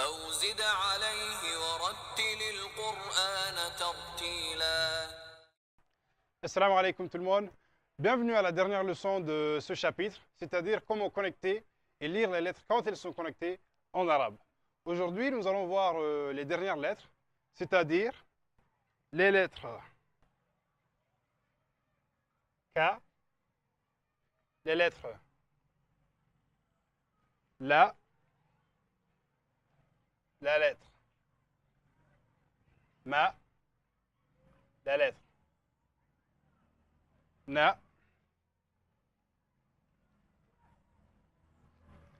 أو زد عليه ورتل القرآن ترتيلا. Assalamu alaikum tout le monde. Bienvenue à la dernière leçon de ce chapitre, c'est-à-dire comment connecter et lire les lettres quand elles sont connectées en arabe. Aujourd'hui, nous allons voir les dernières lettres, c'est-à-dire les lettres K, les lettres La, la lettre Ma, la lettre Na,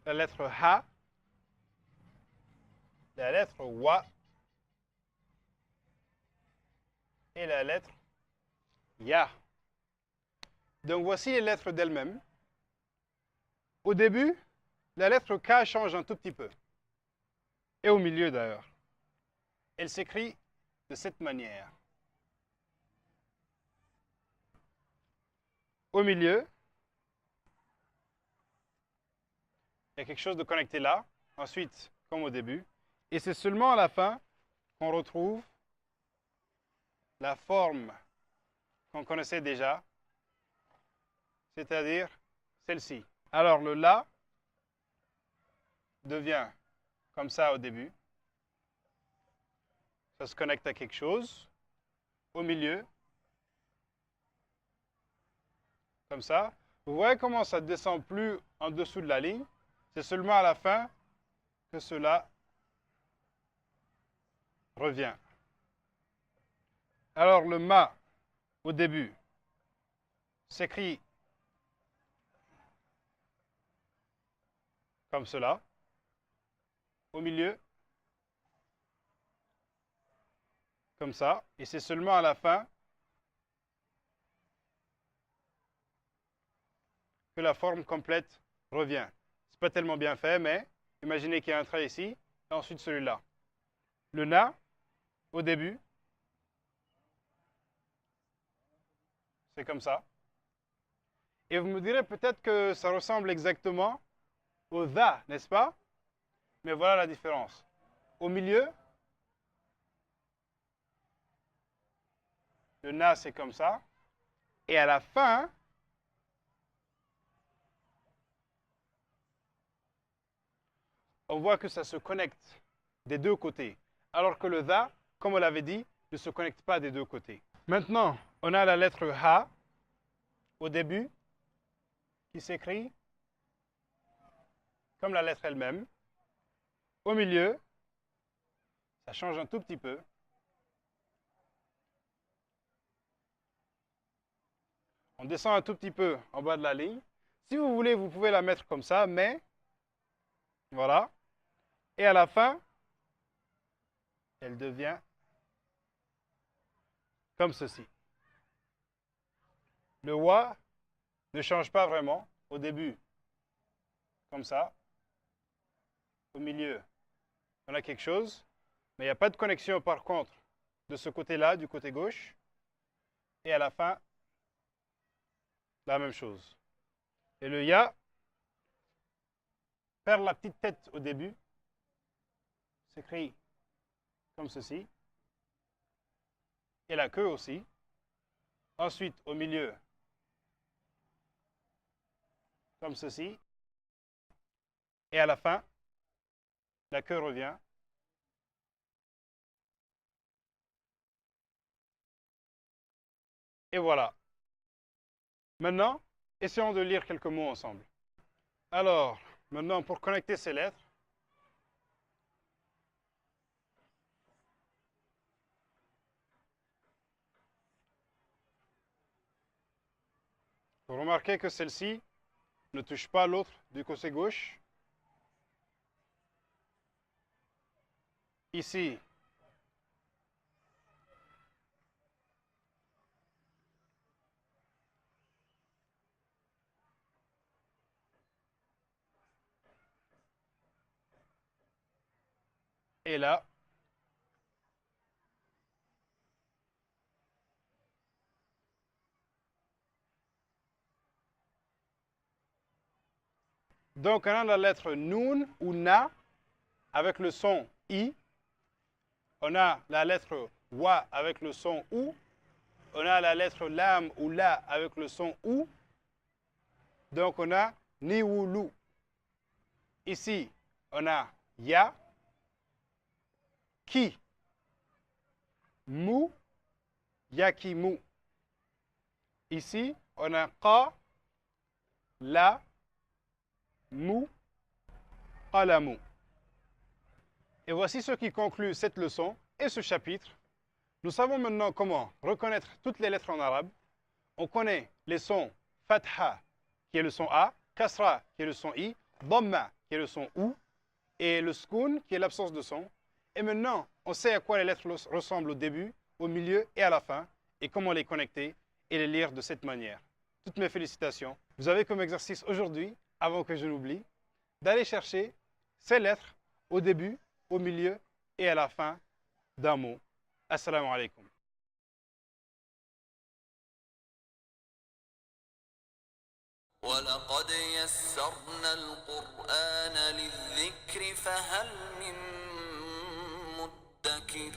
la lettre Ha, la lettre Wa et la lettre Ya. Donc voici les lettres d'elles-mêmes. Au début, la lettre K change un tout petit peu. Et au milieu d'ailleurs. Elle s'écrit de cette manière. Au milieu, il y a quelque chose de connecté là. Ensuite, comme au début. Et c'est seulement à la fin qu'on retrouve la forme qu'on connaissait déjà, c'est-à-dire celle-ci. Alors le La devient comme ça au début. Ça se connecte à quelque chose. Au milieu, comme ça. Vous voyez comment ça ne descend plus en dessous de la ligne. C'est seulement à la fin que cela revient. Alors le Ma, au début, s'écrit comme cela. Au milieu, comme ça. Et c'est seulement à la fin que la forme complète revient. C'est pas tellement bien fait, mais imaginez qu'il y a un trait ici, et ensuite celui-là. Le Na, au début, c'est comme ça. Et vous me direz peut-être que ça ressemble exactement au Dha, n'est-ce pas? Mais voilà la différence. Au milieu, le Na, c'est comme ça. Et à la fin, on voit que ça se connecte des deux côtés. Alors que le Dha, comme on l'avait dit, ne se connecte pas des deux côtés. Maintenant, on a la lettre Ha au début qui s'écrit comme la lettre elle-même. Au milieu, ça change un tout petit peu. On descend un tout petit peu en bas de la ligne. Si vous voulez, vous pouvez la mettre comme ça, mais voilà. Et à la fin, elle devient comme ceci. Le Wa ne change pas vraiment. Au début, comme ça. Au milieu, on a quelque chose. Mais il n'y a pas de connexion par contre de ce côté-là, du côté gauche. Et à la fin, la même chose. Et le Ya perd la petite tête au début. S'écrit comme ceci. Et la queue aussi. Ensuite, au milieu, comme ceci. Et à la fin, la queue revient. Et voilà. Maintenant, essayons de lire quelques mots ensemble. Alors, maintenant, pour connecter ces lettres, vous remarquez que celle-ci ne touche pas l'autre du côté gauche. Ici, et là. Donc, on a la lettre Noun ou Na avec le son I. On a la lettre Wa avec le son OU. On a la lettre Lam ou La avec le son OU. Donc, on a Ni ou Lu. Ici, on a Ya, Ki, Mu, Yaki Mu. Ici, on a Qa, La, Mu, Qalamu. Et voici ce qui conclut cette leçon et ce chapitre. Nous savons maintenant comment reconnaître toutes les lettres en arabe. On connaît les sons Fatha, qui est le son A, Kasra, qui est le son I, Dhamma, qui est le son OU, et le Sukun, qui est l'absence de son. Et maintenant, on sait à quoi les lettres ressemblent au début, au milieu et à la fin, et comment les connecter et les lire de cette manière. Toutes mes félicitations. Vous avez comme exercice aujourd'hui, avant que je l'oublie, d'aller chercher ces lettres au début, au milieu et à la fin d'un mot. Assalamu alaikum. ولقد يسرنا القرآن للذكر فهل من مدكر